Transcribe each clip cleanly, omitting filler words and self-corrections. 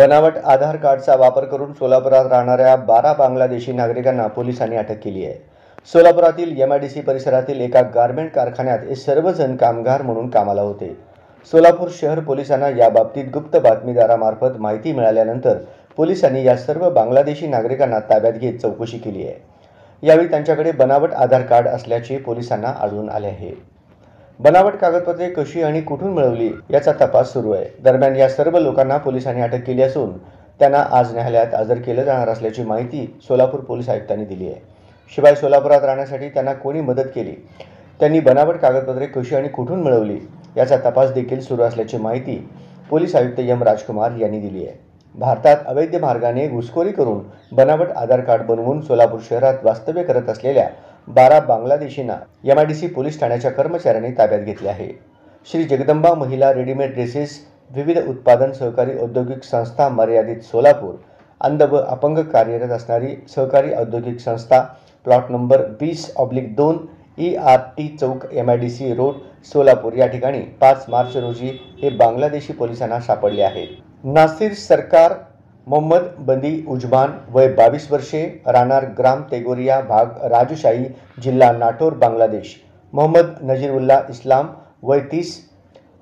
बनावट आधार कार्डचा वापर करून सोलापुरात राहणाऱ्या 12 बांगलादेशी नागरिकांना पोलिसांनी अटक केली आहे। सोलापुरातील MIDC परिसरातील एका गारमेंट कारखान्यात हे सर्वजण कामगार म्हणून कामाला होते। सोलापूर शहर पोलिसांना याबाबतीत गुप्त बातमीदारामार्फत माहिती मिळाल्यानंतर पोलिसांनी या सर्व बांगलादेशी नागरिकांना ताब्यात घेत चौकशी केली आहे। यावेळी त्यांच्याकडे बनावट आधार कार्ड असल्याचे पोलिसांना आढळून आले आहे। बनावट कागदपत्रे कशी आणि कुठून मिळवली याचा तपास सुरू आहे। दरम्यान या सर्व लोकांना पोलिसांनी अटक केली असून त्यांना आज न्यायालयात हजर केले जाणार असल्याची माहिती सोलापूर पोलीस आयुक्तांनी दिली आहे। शिवाय सोलापुरात राहण्यासाठी त्यांना कोणी मदत केली, त्यांनी बनावट कागदपत्रे कशी आणि कुठून मिळवली याचा तपास देखील सुरू असल्याची माहिती पोलीस आयुक्त M. राजकुमार यांनी दिली आहे। भारतात अवैध मार्गाने घुसखोरी करून बनावट आधार कार्ड बनवून सोलापूर शहरात वास्तव्य करत असलेल्या 12 बांगलादेशींना MIDC पोलीस ठाण्याच्या कर्मचाऱ्यांनी ताब्यात घेतले आहे। श्री जगदंबा महिला रेडीमेड ड्रेसेस विविध उत्पादन सहकारी औद्योगिक संस्था मर्यादित सोलापूर, अंध व अपंग कार्यरत असणारी सहकारी औद्योगिक संस्था, प्लॉट नंबर 20/2 ERT चौक MIDC रोड सोलापूर या ठिकाणी 5 मार्च रोजी हे बांगलादेशी पोलिसांना सापडले आहेत। नासिर सरकार मोहम्मद बंदी उजमान वय 22 वर्षे, राहणार ग्राम तेगोरिया भाग राजशाही जिल्हा नाठोर बांगलादेश। मोहम्मद नजीरुल्लाह इस्लाम वय 30,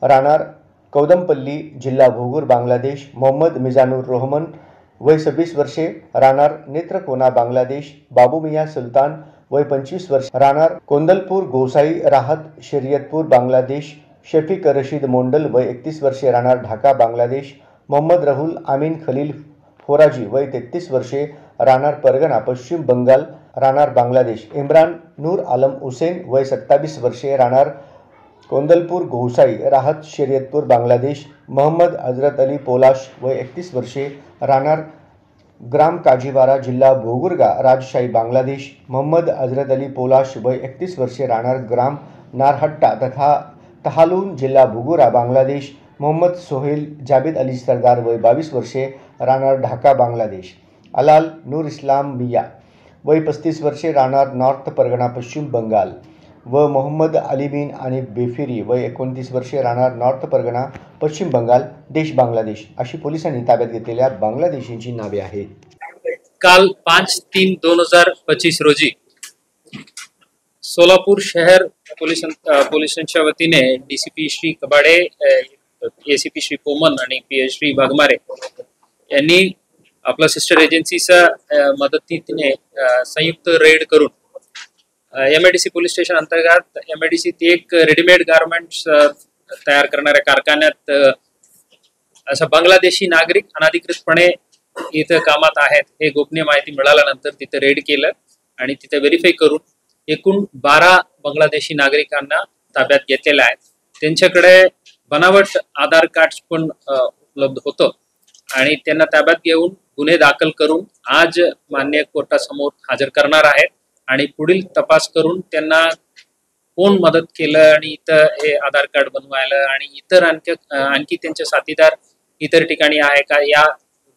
राहणार कौदमपल्ली जिल्हा भोगूर बांगलादेश। मोहम्मद मिजानुर रहमान वय 26 वर्षे, राहणार नेत्रकोना बांगलादेश। बाबू मियाँ सुल्तान वय 25 वर्ष, राहणार कोंदलपूर गोसाई राहत शरीयतपूर बांगलादेश। शफीक रशीद मोंडल वय 31 वर्षे, राहणार ढाका बांगलादेश। मोहम्मद राहुल आमीन खलील फोराजी वय 33 वर्षे, राहणार परगना पश्चिम बंगाल, राहणार बांगलादेश। इम्रान नूर आलम हुसैन वय 27 वर्षे, राहणार कोंदलपूर गोसाई राहत शरीयतपूर बांगलादेश। मोहम्मद हजरत अली पोलाश वय 31 वर्षे, राहणार ग्राम काजीवारा जिल्हा भोगुरगा राजशाही बांगलादेश। मोहम्मद हजरत अली पोलाश वय 31 वर्षे, राहणार ग्राम नारहट्टा तथा तहालून जिल्हा भुगुरा बांगलादेश। मोहम्मद सोहेल जाबिद अली सरदार वय 22 वर्षे, राहणार ढाका बांगलादेश। अलाल नूर इस्लाम मिया वय 35 वर्षे, राहणार नॉर्थ परगना पश्चिम बंगाल व मोहम्मद अलीबिन आणि बेफिरी वय 29 वर्षे, राहणार नॉर्थ परगना पश्चिम बंगाल देश बांगलादेश अशी पोलिसांनी ताब्यात घेतलेल्या बांगलादेशींची नावे आहेत। काल 5/3/2025 रोजी सोलापूर शहर पोलिसांच्या वतीने DCP श्री कबाडे, ACP श्री पोमन आणि PS श्री भागमारे यांनी आपल्या सिस्टर एजन्सीच्या मदतीने संयुक्त रेड करून MIDC पोलीस स्टेशन अंतर्गत MIDC एक रेडीमेड गारमेंट्स तयार करणाऱ्या कारखान्यात अशा बांगलादेशी नागरिक अनधिकृतपणे इथं कामात आहेत हे गोपनीय माहिती मिळाल्यानंतर तिथे रेड केलं आणि तिथे व्हेरीफाय करून एकूण 12 बांगलादेशी नागरिकांना ताब्यात घेतलेले आहेत। त्यांच्याकडे बनावट आधार कार्ड पण उपलब्ध होतं आणि त्यांना ताब्यात घेऊन गुन्हे दाखल करून आज मान्य कोर्टासमोर हजर करणार आहेत आणि पुढील तपास करून त्यांना कोण मदत केलं आणि इथं हे आधार कार्ड बनवायला आणि इतर आणखी त्यांचे साथीदार इतर ठिकाणी आहे का या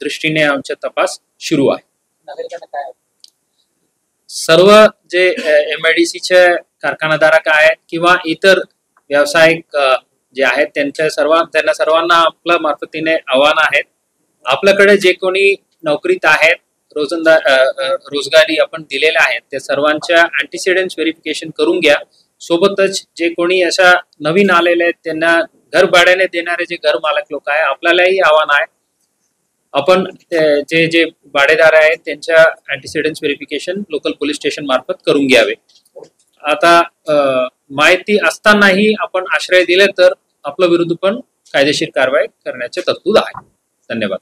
दृष्टीने आमचा तपास सुरू आहे। सर्व जे MIDCचे कारखानाधारक आहेत किंवा इतर व्यावसायिक जे आहेत त्यांना सर्वांना आपल्या मार्फतीने आव्हान आहेत, आपल्याकडे जे कोणी नोकरीत आहेत, रोजगारी आपण दिलेल्या आहेत त्या सर्वांच्या अँटीसिडेंट्स व्हेरिफिकेशन करून घ्या। सोबतच जे कोणी अशा नवीन आलेले आहेत त्यांना घर भाड्याने देणारे जे घर मालक लोक आहे आपल्यालाही आव्हान आहे, आपण जे भाडेदार आहेत त्यांच्या अँटीसिडेंट्स व्हेरिफिकेशन लोकल पोलीस स्टेशन मार्फत करून घ्यावे। आता माहिती असतानाही आपण आश्रय दिले तर आपल्या विरुद्ध पण कायदेशीर कारवाई करण्याचे तरतूद आहे। धन्यवाद।